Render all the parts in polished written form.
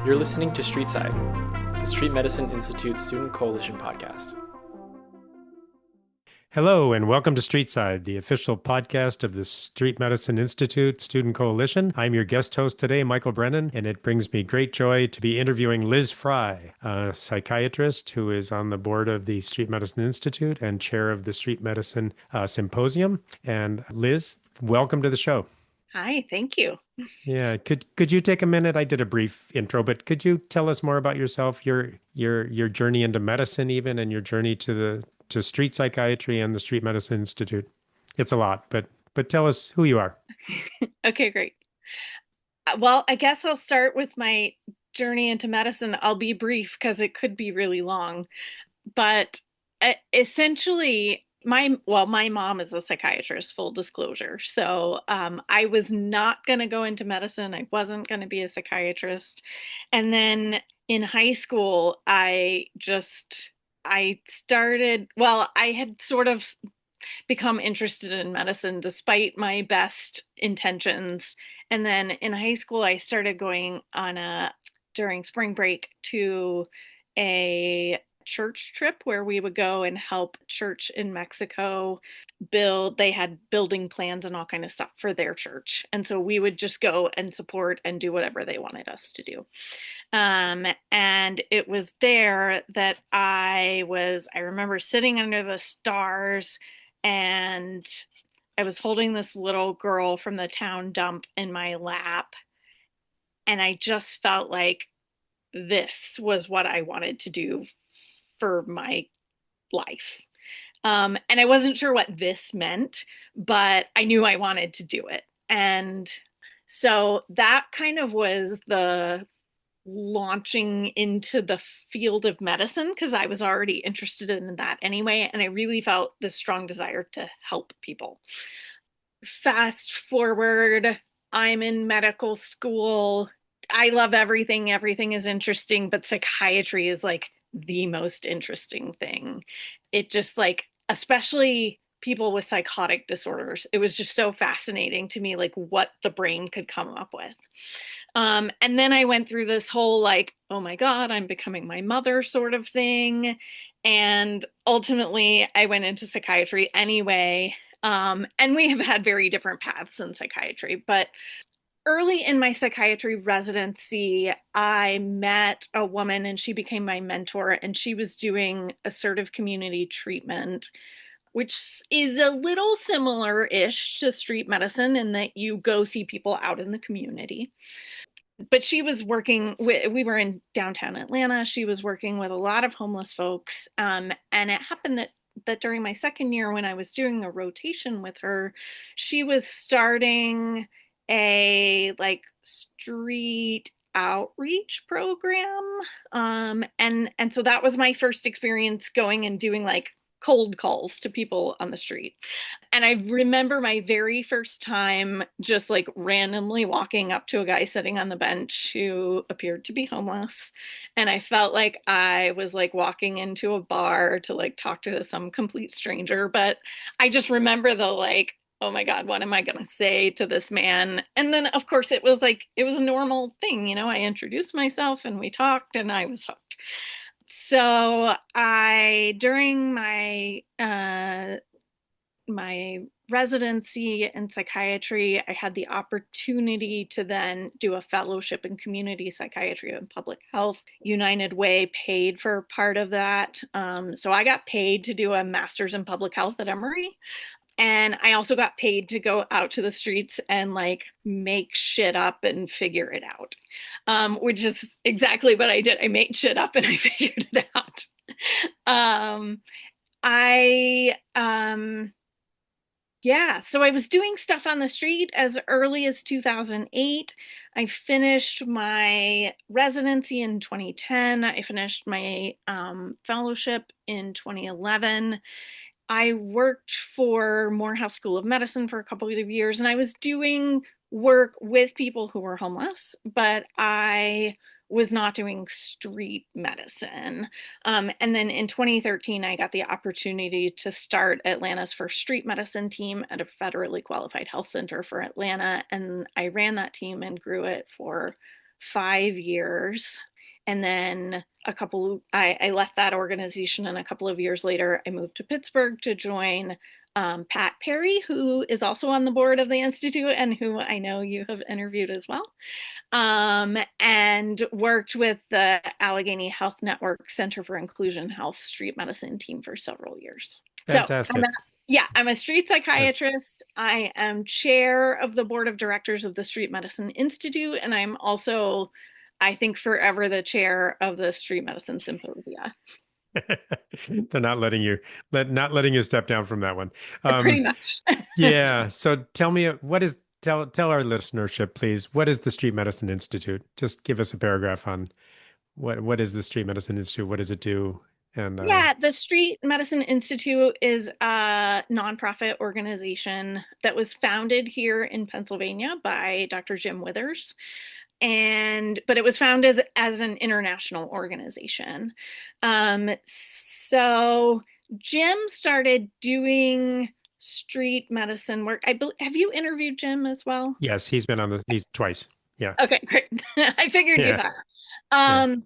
You're listening to Streetside, the Street Medicine Institute Student Coalition podcast. Hello, and welcome to Streetside, the official podcast of the Street Medicine Institute Student Coalition. I'm your guest host today, Michael Brennan, and it brings me great joy to be interviewing Liz Frye, a psychiatrist who is on the board of the Street Medicine Institute and chair of the Street Medicine Symposium. And Liz, welcome to the show. Hi, thank you. Yeah, could you take a minute? I did a brief intro, but could you tell us more about yourself, your journey into medicine, even, and your journey to street psychiatry and the Street Medicine Institute? It's a lot, but tell us who you are. Okay, great. Well, I guess I'll start with my journey into medicine. I'll be brief because it could be really long, but essentially, my mom is a psychiatrist, full disclosure. So I was not going to go into medicine. I wasn't going to be a psychiatrist. And then in high school, I had sort of become interested in medicine despite my best intentions. And then in high school, I started going during spring break to a church trip where we would go and help church in Mexico build. They had building plans and all kind of stuff for their church. And so we would just go and support and do whatever they wanted us to do. And it was there that I remember sitting under the stars, and I was holding this little girl from the town dump in my lap. And I just felt like this was what I wanted to do for my life. And I wasn't sure what this meant, but I knew I wanted to do it. And so that kind of was the launching into the field of medicine, because I was already interested in that anyway. And I really felt this strong desire to help people. Fast forward, I'm in medical school. I love everything. Everything is interesting, but psychiatry is like the most interesting thing. It just especially people with psychotic disorders, it was just so fascinating to me, like what the brain could come up with. And then I went through this whole oh my God, I'm becoming my mother sort of thing. And ultimately I went into psychiatry anyway. And we have had very different paths in psychiatry, but early in my psychiatry residency, I met a woman and she became my mentor, and she was doing assertive community treatment, which is a little similar-ish to street medicine in that you go see people out in the community. But she was working we were in downtown Atlanta. She was working with a lot of homeless folks. And it happened that during my second year, when I was doing a rotation with her, she was starting a street outreach program. And so that was my first experience going and doing cold calls to people on the street. And I remember my very first time just randomly walking up to a guy sitting on the bench who appeared to be homeless. And I felt like I was walking into a bar to talk to some complete stranger. But I just remember the oh my God, what am I going to say to this man? And then, of course, it was a normal thing. I introduced myself and we talked and I was hooked. So during my residency in psychiatry, I had the opportunity to then do a fellowship in community psychiatry and public health. United Way paid for part of that. So I got paid to do a master's in public health at Emory. And I also got paid to go out to the streets and make shit up and figure it out, which is exactly what I did. I made shit up and I figured it out. So I was doing stuff on the street as early as 2008. I finished my residency in 2010. I finished my fellowship in 2011. I worked for Morehouse School of Medicine for a couple of years, and I was doing work with people who were homeless, but I was not doing street medicine. And then in 2013, I got the opportunity to start Atlanta's first street medicine team at a federally qualified health center for Atlanta. And I ran that team and grew it for 5 years. And then I left that organization, and a couple of years later, I moved to Pittsburgh to join Pat Perry, who is also on the board of the Institute and who I know you have interviewed as well, and worked with the Allegheny Health Network Center for Inclusion Health Street Medicine team for several years. Fantastic. I'm a street psychiatrist. I am chair of the board of directors of the Street Medicine Institute, and I'm also, I think, forever the chair of the Street Medicine Symposia. They're not letting you step down from that one. Pretty much. Yeah. So tell me, tell our listenership, please, what is the Street Medicine Institute? Just give us a paragraph on what is the Street Medicine Institute? What does it do? And the Street Medicine Institute is a nonprofit organization that was founded here in Pennsylvania by Dr. Jim Withers. But it was founded as an international organization. So Jim started doing street medicine work. Have you interviewed Jim as well? Yes, he's twice. Yeah. Okay, great. I figured you had.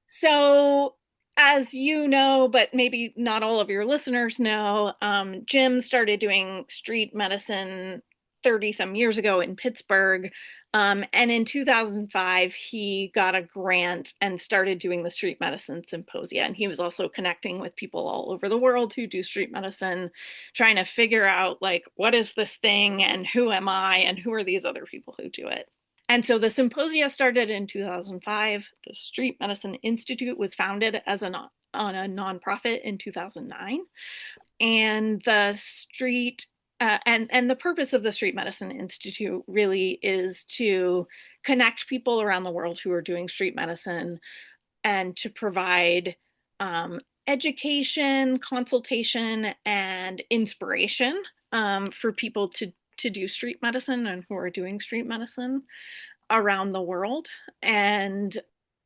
So as you know, but maybe not all of your listeners know, Jim started doing street medicine 30 some years ago in Pittsburgh. And in 2005, he got a grant and started doing the Street Medicine Symposia. And he was also connecting with people all over the world who do street medicine, trying to figure out, like, what is this thing and who am I and who are these other people who do it? And so the Symposia started in 2005. The Street Medicine Institute was founded as on a nonprofit in 2009. And the the purpose of the Street Medicine Institute really is to connect people around the world who are doing street medicine and to provide education, consultation, and inspiration for people to do street medicine and who are doing street medicine around the world. And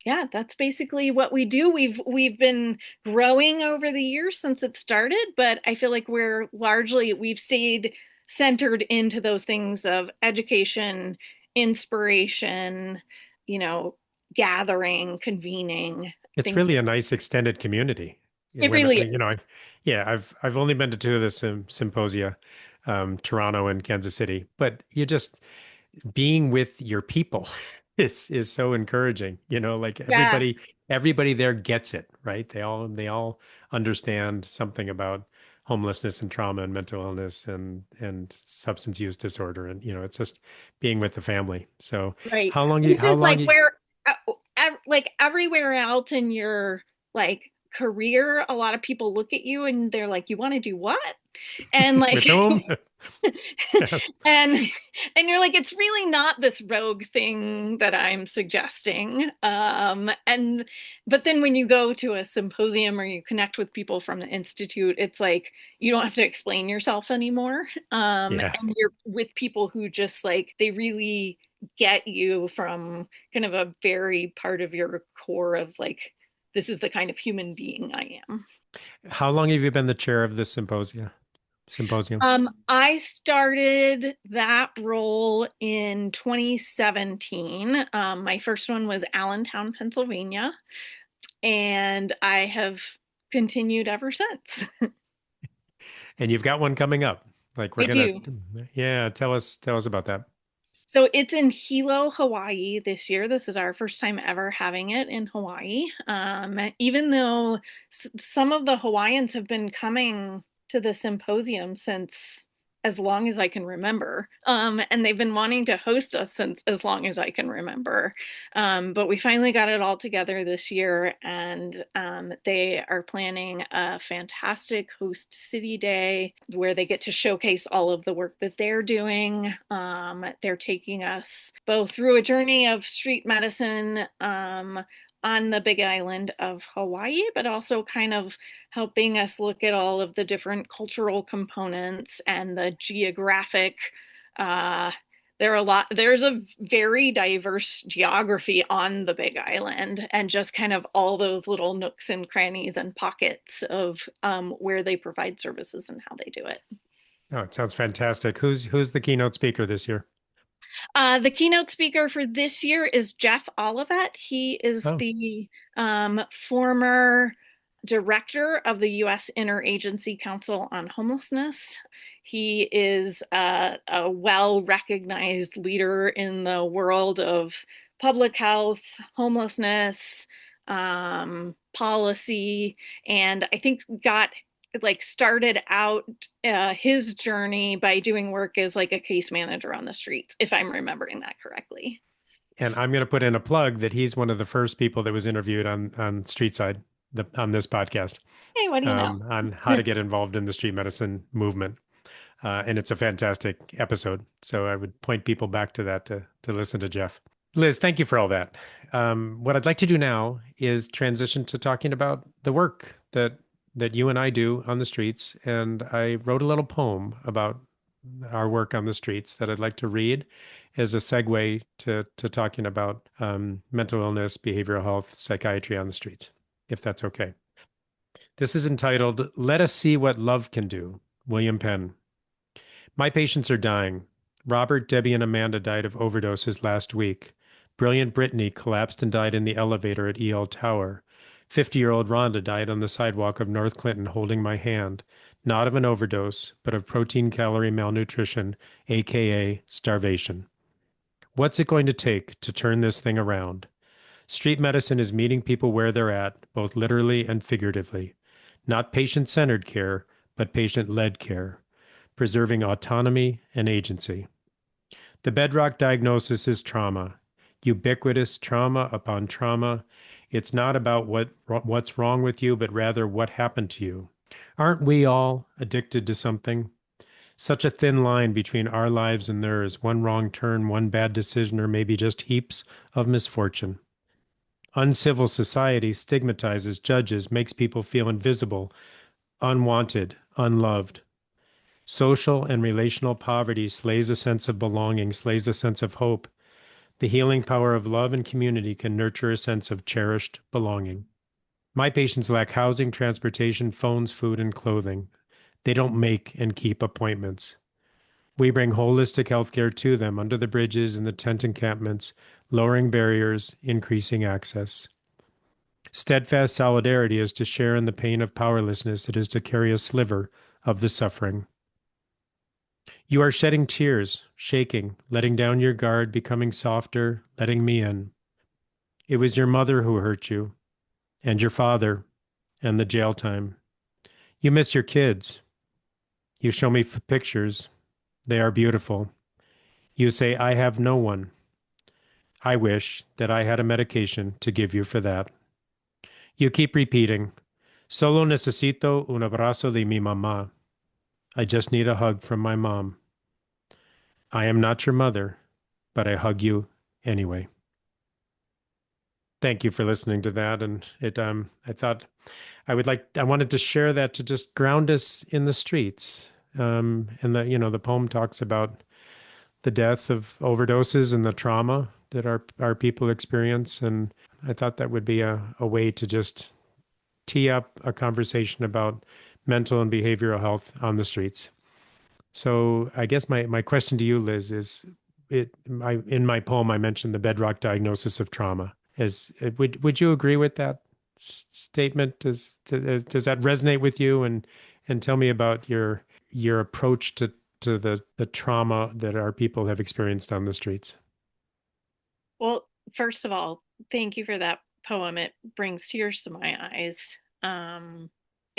yeah, that's basically what we do. We've been growing over the years since it started, but I feel like we've stayed centered into those things of education, inspiration, gathering, convening. It's really a nice extended community. It really is. I've only been to two of the symposia, Toronto and Kansas City, but you just being with your people is so encouraging. Everybody there gets it, right? They all understand something about homelessness and trauma and mental illness and substance use disorder, and it's just being with the family. So right. Everywhere else in your career, a lot of people look at you and they're like, you want to do what? And with whom? and you're like, it's really not this rogue thing that I'm suggesting. But then when you go to a symposium or you connect with people from the Institute, it's like you don't have to explain yourself anymore. And you're with people who just they really get you from kind of a very part of your core of this is the kind of human being I am. How long have you been the chair of this symposium? I started that role in 2017. My first one was Allentown, Pennsylvania, and I have continued ever since. And you've got one coming up. Tell us about that. So it's in Hilo, Hawaii this year. This is our first time ever having it in Hawaii. Even though some of the Hawaiians have been coming to the symposium since as long as I can remember. And they've been wanting to host us since as long as I can remember. But we finally got it all together this year, and they are planning a fantastic host city day where they get to showcase all of the work that they're doing. They're taking us both through a journey of street medicine on the Big Island of Hawaii, but also kind of helping us look at all of the different cultural components and the geographic. There's a very diverse geography on the Big Island, and just kind of all those little nooks and crannies and pockets of where they provide services and how they do it. Oh, it sounds fantastic. Who's the keynote speaker this year? The keynote speaker for this year is Jeff Olivet. He is Oh, the former director of the U.S. Interagency Council on Homelessness. He is a well-recognized leader in the world of public health, homelessness, policy, and I think got started out his journey by doing work as like a case manager on the streets, if I'm remembering that correctly. and I'm going to put in a plug that he's one of the first people that was interviewed on Streetside on this podcast Hey, what do you know? on how to get involved in the street medicine movement. And it's a fantastic episode. So I would point people back to that to listen to Jeff. Liz, thank you for all that. What I'd like to do now is transition to talking about the work that you and I do on the streets. And I wrote a little poem about our work on the streets that I'd like to read as a segue to talking about mental illness, behavioral health, psychiatry on the streets, if that's okay. This is entitled "Let Us See What Love Can Do," William Penn. My patients are dying. Robert, Debbie, and Amanda died of overdoses last week. Brilliant Brittany collapsed and died in the elevator at EL Tower. 50-year-old Rhonda died on the sidewalk of North Clinton holding my hand, not of an overdose, but of protein calorie malnutrition, aka starvation. What's it going to take to turn this thing around? Street medicine is meeting people where they're at, both literally and figuratively. Not patient-centered care, but patient-led care, preserving autonomy and agency. The bedrock diagnosis is trauma, ubiquitous trauma upon trauma. It's not about what's wrong with you, but rather what happened to you. Aren't we all addicted to something? Such a thin line between our lives and theirs, one wrong turn, one bad decision, or maybe just heaps of misfortune. Uncivil society stigmatizes, judges, makes people feel invisible, unwanted, unloved. Social and relational poverty slays a sense of belonging, slays a sense of hope. The healing power of love and community can nurture a sense of cherished belonging. My patients lack housing, transportation, phones, food, and clothing. They don't make and keep appointments. We bring holistic healthcare to them under the bridges and the tent encampments, lowering barriers, increasing access. Steadfast solidarity is to share in the pain of powerlessness. It is to carry a sliver of the suffering. You are shedding tears, shaking, letting down your guard, becoming softer, letting me in. It was your mother who hurt you, and your father, and the jail time. You miss your kids. You show me pictures. They are beautiful. You say, I have no one. I wish that I had a medication to give you for that. You keep repeating, Solo necesito un abrazo de mi mamá. I just need a hug from my mom. I am not your mother, but I hug you anyway. Thank you for listening to that. And I thought I wanted to share that to just ground us in the streets. And the poem talks about the death of overdoses and the trauma that our people experience. And I thought that would be a way to just tee up a conversation about mental and behavioral health on the streets. So I guess my question to you, Liz, is in my poem I mentioned the bedrock diagnosis of trauma. Would you agree with that statement? Does that resonate with you? And tell me about your approach to the trauma that our people have experienced on the streets. Well, first of all, thank you for that poem. It brings tears to my eyes.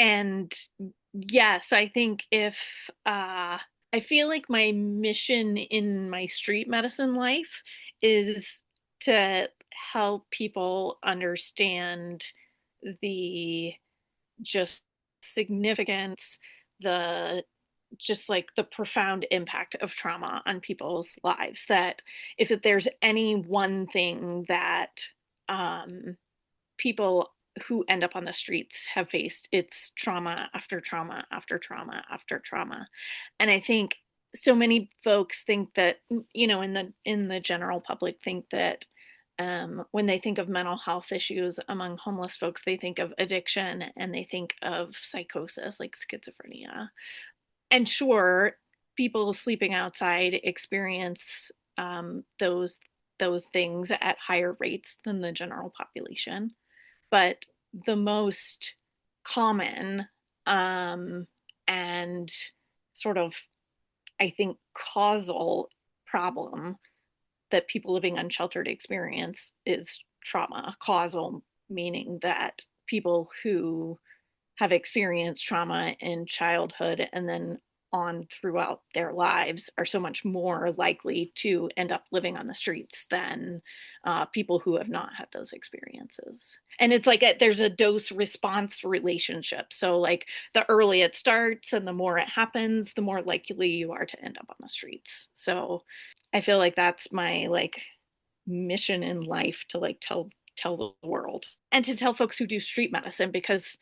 And yes, I think if I feel like my mission in my street medicine life is to help people understand the just significance, the just like the profound impact of trauma on people's lives. That if there's any one thing that people who end up on the streets have faced, it's trauma after trauma after trauma after trauma. And I think so many folks think that, in the general public, think that when they think of mental health issues among homeless folks, they think of addiction and they think of psychosis like schizophrenia. And sure, people sleeping outside experience those things at higher rates than the general population. But the most common and sort of, I think, causal problem that people living unsheltered experience is trauma. Causal meaning that people who have experienced trauma in childhood and then on throughout their lives are so much more likely to end up living on the streets than people who have not had those experiences. And it's like there's a dose response relationship. So, like, the early it starts and the more it happens, the more likely you are to end up on the streets. So, I feel like that's my like mission in life to like tell the world and to tell folks who do street medicine, because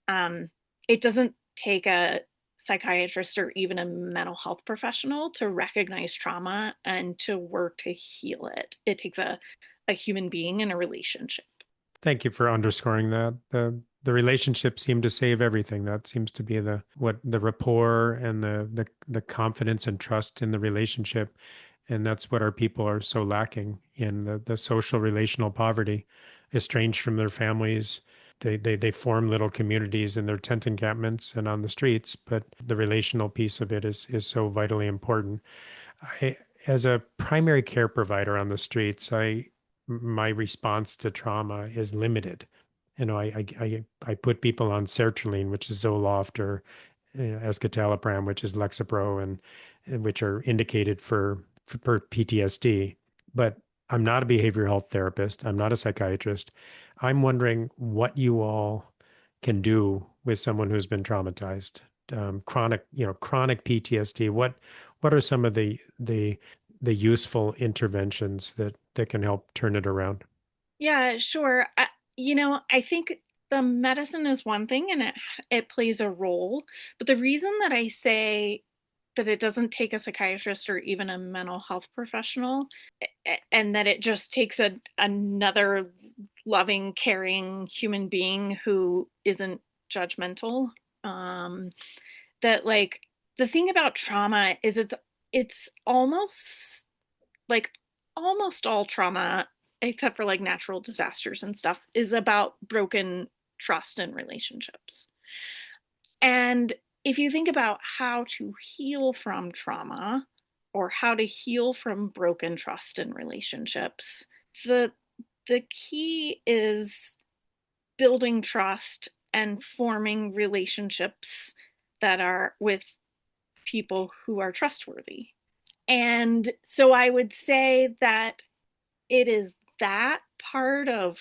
it doesn't take a psychiatrist or even a mental health professional to recognize trauma and to work to heal it. It takes a human being and a relationship. Thank you for underscoring that. The relationship seemed to save everything. That seems to be the rapport and the confidence and trust in the relationship. And that's what our people are so lacking in the social relational poverty, estranged from their families. They form little communities in their tent encampments and on the streets, but the relational piece of it is so vitally important. As a primary care provider on the streets, my response to trauma is limited. You know, I put people on sertraline, which is Zoloft, or escitalopram, which is Lexapro, and which are indicated for PTSD. But I'm not a behavioral health therapist. I'm not a psychiatrist. I'm wondering what you all can do with someone who's been traumatized, chronic PTSD. What are some of the useful interventions that can help turn it around? Yeah, sure. I think the medicine is one thing and it plays a role, but the reason that I say that it doesn't take a psychiatrist or even a mental health professional, and that it just takes another loving, caring human being who isn't judgmental. That like the thing about trauma is it's almost like almost all trauma, except for like natural disasters and stuff, is about broken trust in relationships. And if you think about how to heal from trauma or how to heal from broken trust in relationships, the the key is building trust and forming relationships that are with people who are trustworthy. And so I would say that it is that part of,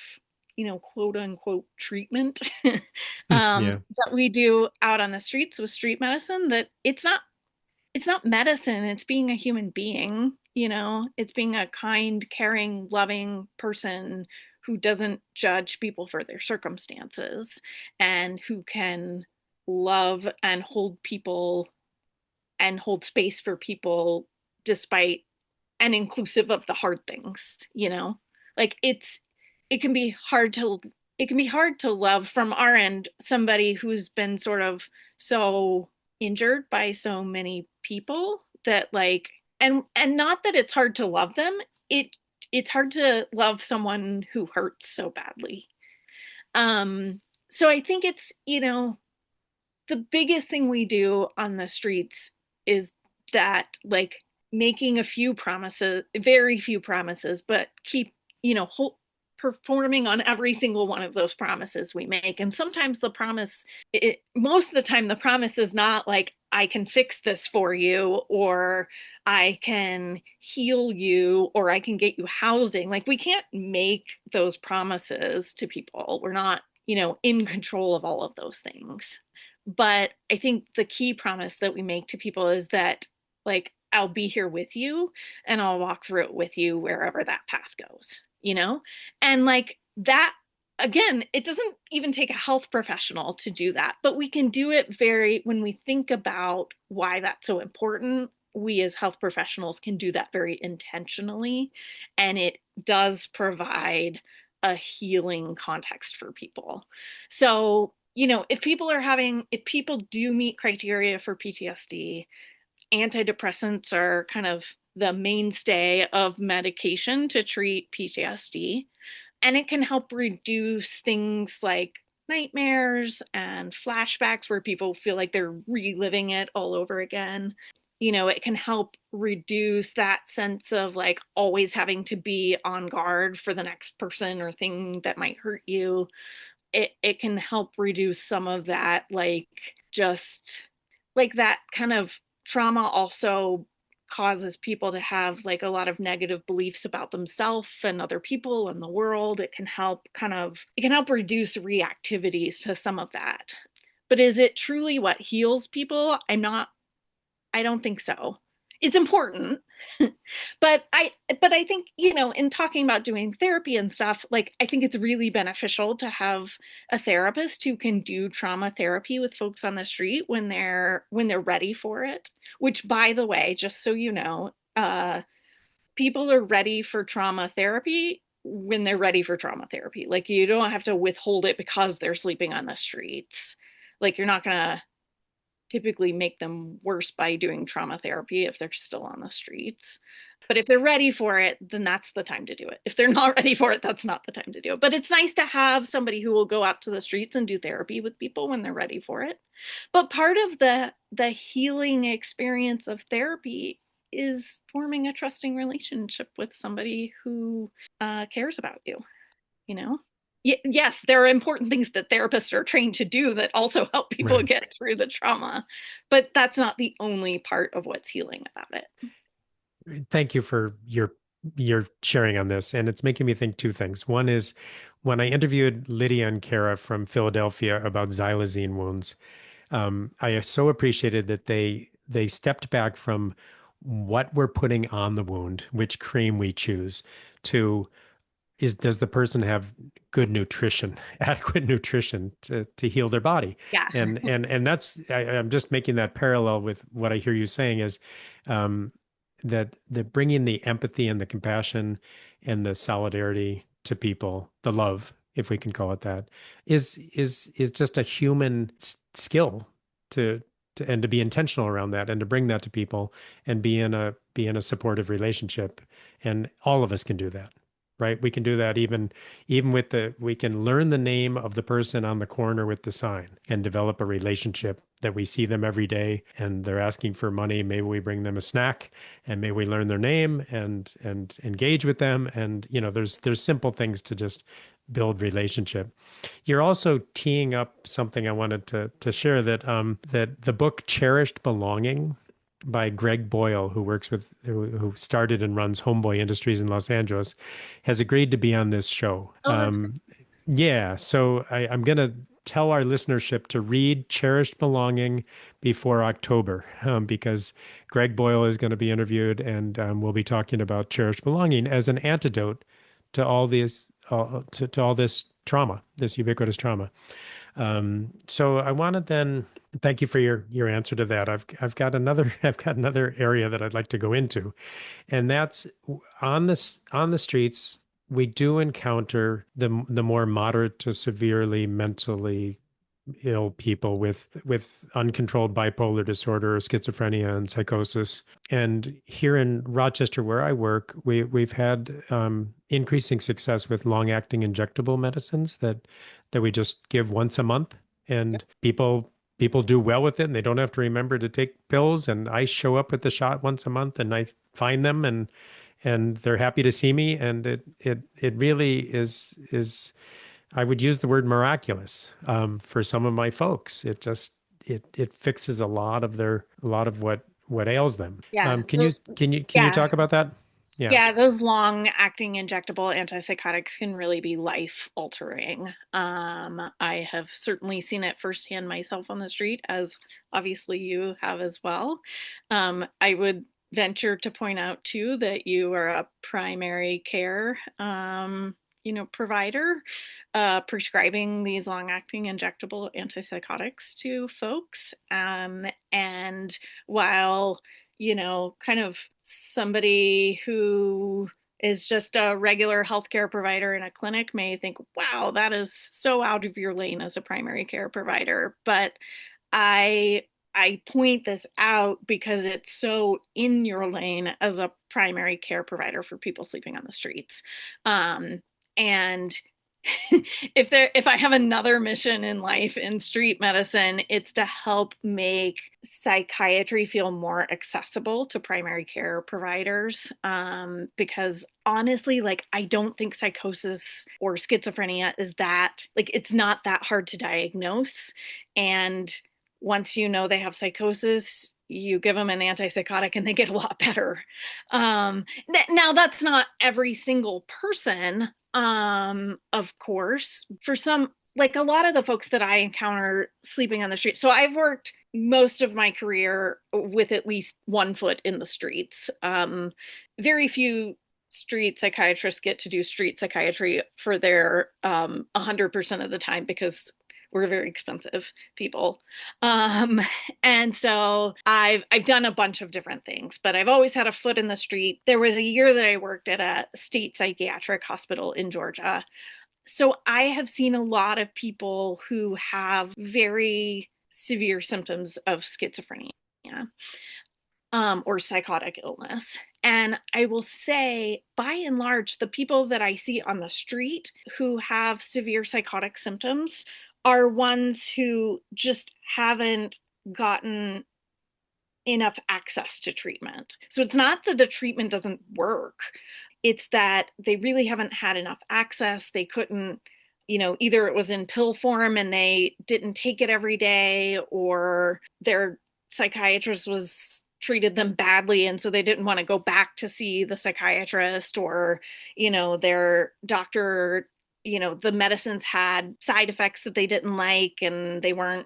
quote unquote treatment Yeah. that we do out on the streets with street medicine, that it's not medicine, it's being a human being, it's being a kind, caring, loving person who doesn't judge people for their circumstances and who can love and hold people and hold space for people despite and inclusive of the hard things, like it can be hard to love from our end somebody who's been sort of so injured by so many people that like, and not that it's hard to love them, it's hard to love someone who hurts so badly. So I think it's, the biggest thing we do on the streets is that, like, making a few promises, very few promises, but keep, performing on every single one of those promises we make. And sometimes most of the time, the promise is not like, I can fix this for you, or I can heal you, or I can get you housing. Like, we can't make those promises to people. We're not, in control of all of those things. But I think the key promise that we make to people is that, like, I'll be here with you and I'll walk through it with you wherever that path goes, And like that, again, it doesn't even take a health professional to do that, but we can do it when we think about why that's so important, we as health professionals can do that very intentionally. And it does provide a healing context for people. So, if people do meet criteria for PTSD, antidepressants are kind of the mainstay of medication to treat PTSD. And it can help reduce things like nightmares and flashbacks where people feel like they're reliving it all over again. It can help reduce that sense of like always having to be on guard for the next person or thing that might hurt you. It can help reduce some of that, like just like that kind of trauma also causes people to have like a lot of negative beliefs about themselves and other people and the world. It can help reduce reactivities to some of that. But is it truly what heals people? I don't think so. It's important. But I think, in talking about doing therapy and stuff, like I think it's really beneficial to have a therapist who can do trauma therapy with folks on the street when they're ready for it. Which, by the way, just so you know, people are ready for trauma therapy when they're ready for trauma therapy. Like you don't have to withhold it because they're sleeping on the streets. Like you're not gonna typically make them worse by doing trauma therapy if they're still on the streets. But if they're ready for it, then that's the time to do it. If they're not ready for it, that's not the time to do it. But it's nice to have somebody who will go out to the streets and do therapy with people when they're ready for it. But part of the healing experience of therapy is forming a trusting relationship with somebody who cares about you, you know? Yes, there are important things that therapists are trained to do that also help people Right. get through the trauma, but that's not the only part of what's healing about it. Thank you for your sharing on this. And it's making me think two things. One is when I interviewed Lydia and Kara from Philadelphia about xylazine wounds, I so appreciated that they stepped back from what we're putting on the wound, which cream we choose, to does the person have good nutrition, adequate nutrition to heal their body? Yeah. And that's I'm just making that parallel with what I hear you saying is um, that bringing the empathy and the compassion and the solidarity to people, the love, if we can call it that, is just a human skill to and to be intentional around that and to bring that to people and be in a supportive relationship. And all of us can do that, right? We can do that even with we can learn the name of the person on the corner with the sign and develop a relationship that we see them every day and they're asking for money. Maybe we bring them a snack and maybe we learn their name and engage with them. And there's simple things to just build relationship. You're also teeing up something I wanted to share that the book Cherished Belonging by Greg Boyle, who started and runs Homeboy Industries in Los Angeles, has agreed to be on this show. Oh, that's good. Yeah, so I'm going to tell our listenership to read Cherished Belonging before October, because Greg Boyle is going to be interviewed, and we'll be talking about Cherished Belonging as an antidote to all these to all this trauma, this ubiquitous trauma. So I want to then thank you for your answer to that. I've got another area that I'd like to go into, and that's on the streets. We do encounter the more moderate to severely mentally ill people with uncontrolled bipolar disorder, schizophrenia, and psychosis. And here in Rochester, where I work, we've had increasing success with long-acting injectable medicines that we just give once a month, and people do well with it, and they don't have to remember to take pills. And I show up with the shot once a month, and I find them, and they're happy to see me, and it really is. I would use the word miraculous for some of my folks. It fixes a lot of what ails them. Yeah. Can you Yeah. talk about that? Yeah. Yeah, those long acting injectable antipsychotics can really be life altering. I have certainly seen it firsthand myself on the street, as obviously you have as well. I would venture to point out too that you are a primary care provider, prescribing these long acting injectable antipsychotics to folks. And while kind of somebody who is just a regular healthcare provider in a clinic may think, wow, that is so out of your lane as a primary care provider. But I I point this out because it's so in your lane as a primary care provider for people sleeping on the streets. And if I have another mission in life in street medicine, it's to help make psychiatry feel more accessible to primary care providers. Because honestly, like, I don't think psychosis or schizophrenia is that, like, it's not that hard to diagnose. And once you know they have psychosis, you give them an antipsychotic and they get a lot better. Now, that's not every single person, of course. For some, like a lot of the folks that I encounter sleeping on the street. So I've worked most of my career with at least one foot in the streets. Very few street psychiatrists get to do street psychiatry for their 100% of the time because we're very expensive people. Um, and so I've done a bunch of different things, but I've always had a foot in the street. There was a year that I worked at a state psychiatric hospital in Georgia. So I have seen a lot of people who have very severe symptoms of schizophrenia, or psychotic illness. And I will say, by and large, the people that I see on the street who have severe psychotic symptoms are ones who just haven't gotten enough access to treatment. So it's not that the treatment doesn't work, it's that they really haven't had enough access. They couldn't, either it was in pill form and they didn't take it every day, or their psychiatrist treated them badly and so they didn't want to go back to see the psychiatrist, or their doctor, the medicines had side effects that they didn't like, and they weren't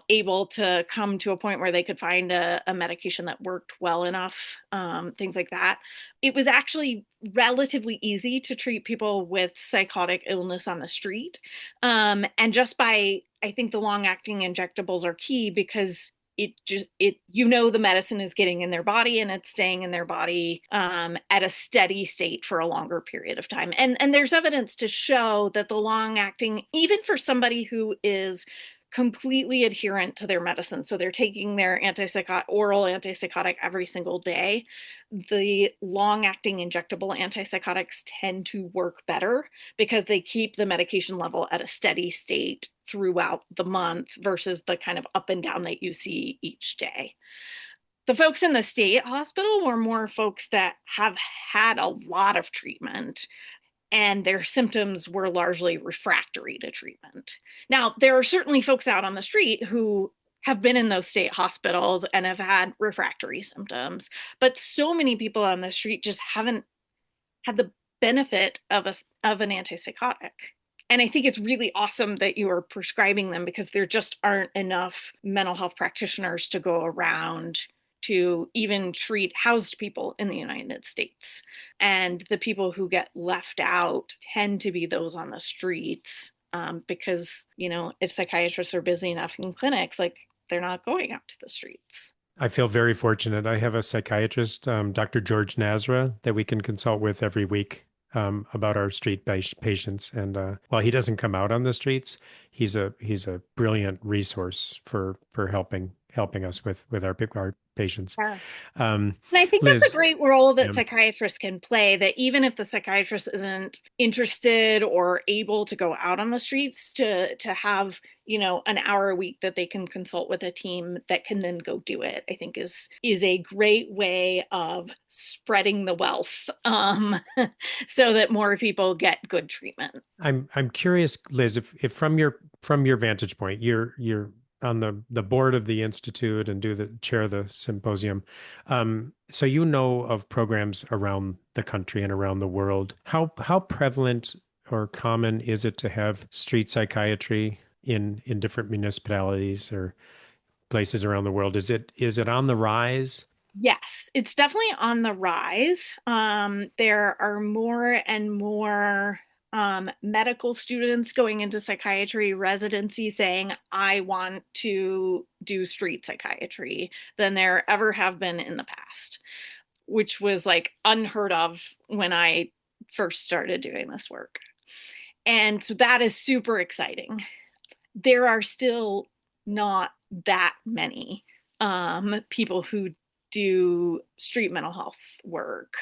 able to come to a point where they could find a medication that worked well enough, things like that. It was actually relatively easy to treat people with psychotic illness on the street, and just by, I think the long acting injectables are key because the medicine is getting in their body and it's staying in their body at a steady state for a longer period of time. And there's evidence to show that the long acting, even for somebody who is completely adherent to their medicine, so they're taking their oral antipsychotic every single day, the long acting injectable antipsychotics tend to work better because they keep the medication level at a steady state throughout the month versus the kind of up and down that you see each day. The folks in the state hospital were more folks that have had a lot of treatment and their symptoms were largely refractory to treatment. Now, there are certainly folks out on the street who have been in those state hospitals and have had refractory symptoms, but so many people on the street just haven't had the benefit of an antipsychotic. And I think it's really awesome that you are prescribing them because there just aren't enough mental health practitioners to go around to even treat housed people in the United States. And the people who get left out tend to be those on the streets, because, if psychiatrists are busy enough in clinics, like, they're not going out to the streets. I feel very fortunate. I have a psychiatrist, Dr. George Nazra, that we can consult with every week about our street patients. And while he doesn't come out on the streets, he's a brilliant resource for helping us with our patients. Yeah. And I think Liz, that's a great role that psychiatrists can play, that even if the psychiatrist isn't interested or able to go out on the streets, to have, an hour a week that they can consult with a team that can then go do it, I think is a great way of spreading the wealth, so that more people get good treatment. I'm curious, Liz, if from your vantage point, you're on the board of the institute and chair the symposium. So of programs around the country and around the world. How prevalent or common is it to have street psychiatry in different municipalities or places around the world? Is it on the rise? Yes, it's definitely on the rise. There are more and more medical students going into psychiatry residency saying, I want to do street psychiatry, than there ever have been in the past, which was like unheard of when I first started doing this work. And so that is super exciting. There are still not that many people who do street mental health work,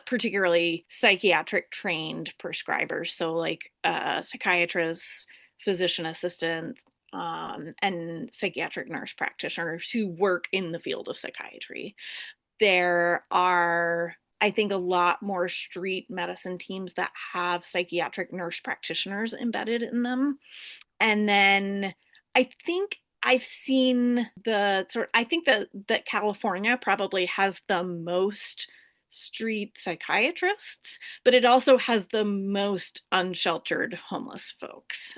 particularly psychiatric trained prescribers. So like psychiatrists, physician assistants, and psychiatric nurse practitioners who work in the field of psychiatry. There are, I think, a lot more street medicine teams that have psychiatric nurse practitioners embedded in them. And then I think I've seen I think that California probably has the most street psychiatrists, but it also has the most unsheltered homeless folks.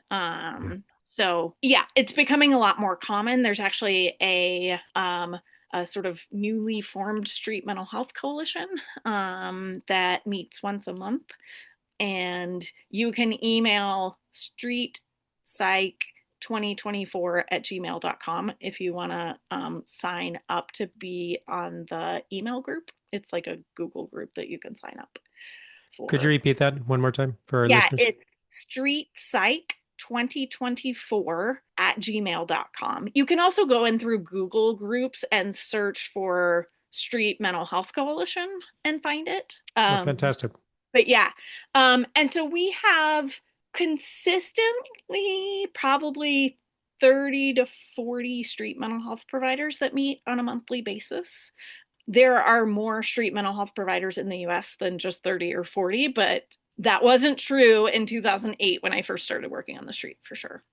So yeah, it's becoming a lot more common. There's actually a sort of newly formed street mental health coalition that meets once a month, and you can email streetpsych2024@gmail.com if you want to sign up to be on the email group. It's like a Google group that you can sign up for. Could you repeat that one more time for our listeners? It's streetpsych2024@gmail.com. You can also go in through Google Groups and search for Street Mental Health Coalition and find it. Fantastic. But yeah, and so we have consistently probably 30 to 40 street mental health providers that meet on a monthly basis. There are more street mental health providers in the US than just 30 or 40, but that wasn't true in 2008 when I first started working on the street, for sure.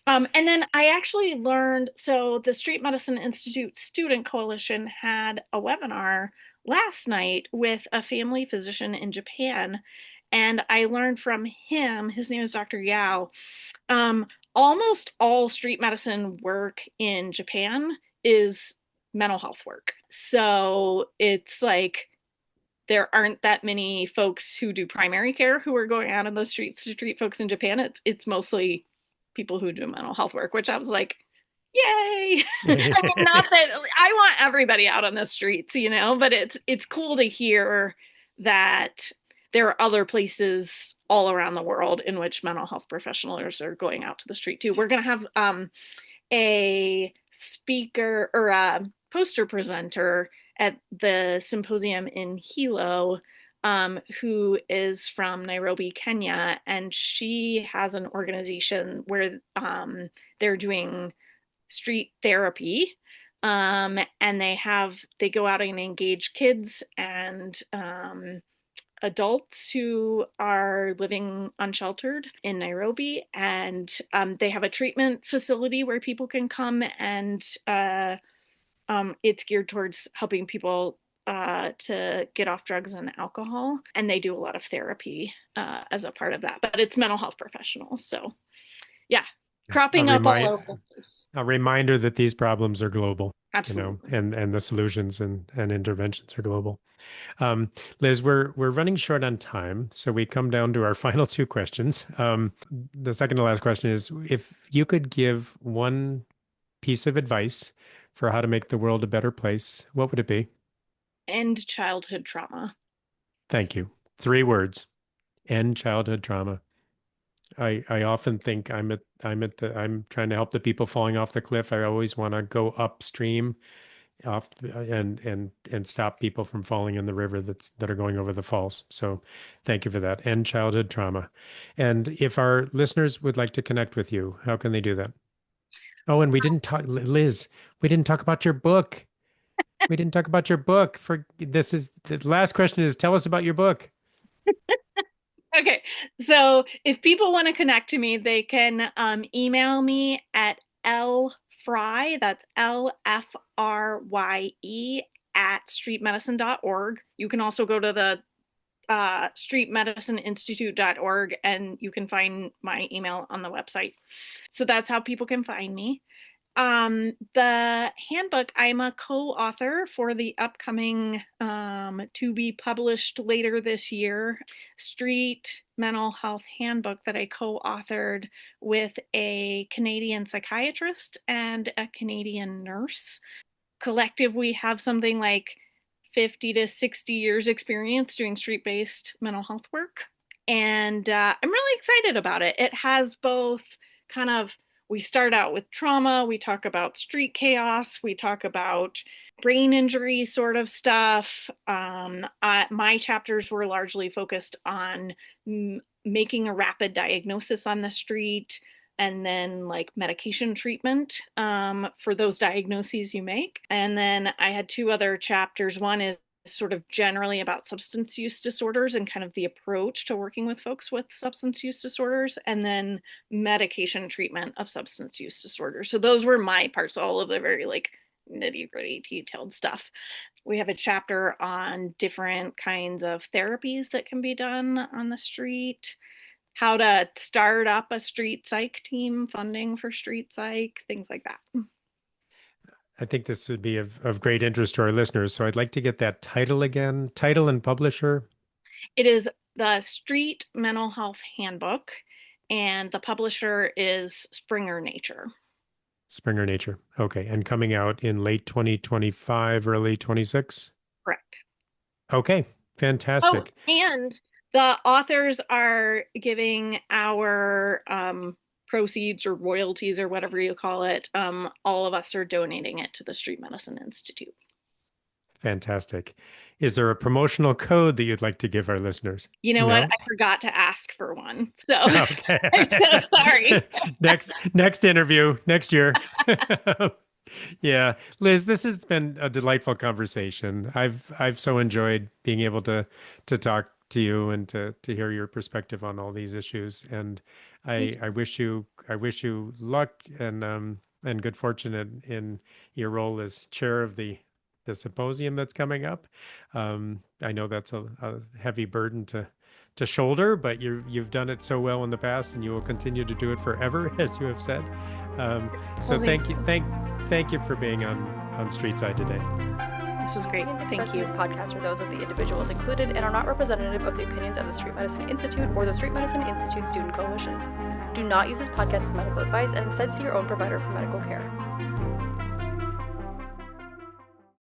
And then I actually learned, so the Street Medicine Institute Student Coalition had a webinar last night with a family physician in Japan, and I learned from him, his name is Dr. Yao, almost all street medicine work in Japan is mental health work. So it's like there aren't that many folks who do primary care who are going out on the streets to treat folks in Japan. It's mostly people who do mental health work, which I was like, yay. I mean, not that I want everybody out on the streets, but it's cool to hear that there are other places all around the world in which mental health professionals are going out to the street too. We're going to have a speaker or a poster presenter at the symposium in Hilo, who is from Nairobi, Kenya, and she has an organization where they're doing street therapy, and they go out and engage kids and adults who are living unsheltered in Nairobi, and they have a treatment facility where people can come, and it's geared towards helping people to get off drugs and alcohol, and they do a lot of therapy as a part of that, but it's mental health professionals. So yeah, cropping up all over the place. A reminder that these problems are global. Absolutely. And the solutions and interventions are global. Liz, we're running short on time, so we come down to our final two questions. The second to last question is, if you could give one piece of advice for how to make the world a better place, what would it be? End childhood trauma. Thank you. 3 words. End childhood trauma. I often think I'm trying to help the people falling off the cliff. I always want to go upstream and stop people from falling in the river that are going over the falls. So thank you for that. End childhood trauma. And if our listeners would like to connect with you, how can they do that? Oh, and we didn't talk, Liz, we didn't talk about your book. We didn't talk about your book. The last question is, tell us about your book. Okay, so if people want to connect to me, they can email me at lfrye, that's LFRYE, at streetmedicine.org. You can also go to the streetmedicineinstitute.org, and you can find my email on the website. So that's how people can find me. The handbook, I'm a co-author for the upcoming, to be published later this year, Street Mental Health Handbook that I co-authored with a Canadian psychiatrist and a Canadian nurse. Collective, we have something like 50 to 60 years experience doing street-based mental health work. And I'm really excited about it. It has both kind of We start out with trauma, we talk about street chaos, we talk about brain injury sort of stuff. My chapters were largely focused on making a rapid diagnosis on the street, and then like medication treatment for those diagnoses you make. And then I had two other chapters. One is sort of generally about substance use disorders and kind of the approach to working with folks with substance use disorders, and then medication treatment of substance use disorders. So those were my parts, all of the very like nitty-gritty detailed stuff. We have a chapter on different kinds of therapies that can be done on the street, how to start up a street psych team, funding for street psych, things like that. I think this would be of great interest to our listeners. So I'd like to get that title again, title and publisher. It is the Street Mental Health Handbook, and the publisher is Springer Nature. Springer Nature. Okay. And coming out in late 2025, early 26? Correct. Okay. Fantastic. Oh, and the authors are giving our proceeds or royalties or whatever you call it. All of us are donating it to the Street Medicine Institute. Fantastic. Is there a promotional code that you'd like to give our listeners? You know what? I forgot to ask for one. So okay. I'm so sorry. Next interview next year. Yeah, Liz, this has been a delightful conversation. I've so enjoyed being able to talk to you and to hear your perspective on all these issues. And I wish you luck and good fortune in your role as chair of the symposium that's coming up. I know that's a heavy burden to shoulder, but you've done it so well in the past, and you will continue to do it forever, as you have said. So thank you for being on Streetside today. This was great. Thank you. This podcast are those of the individuals included and are not representative of the opinions of the Street Medicine Institute or the Street Medicine Institute Student Coalition. Do not use this podcast as medical advice, and instead see your own provider for medical care.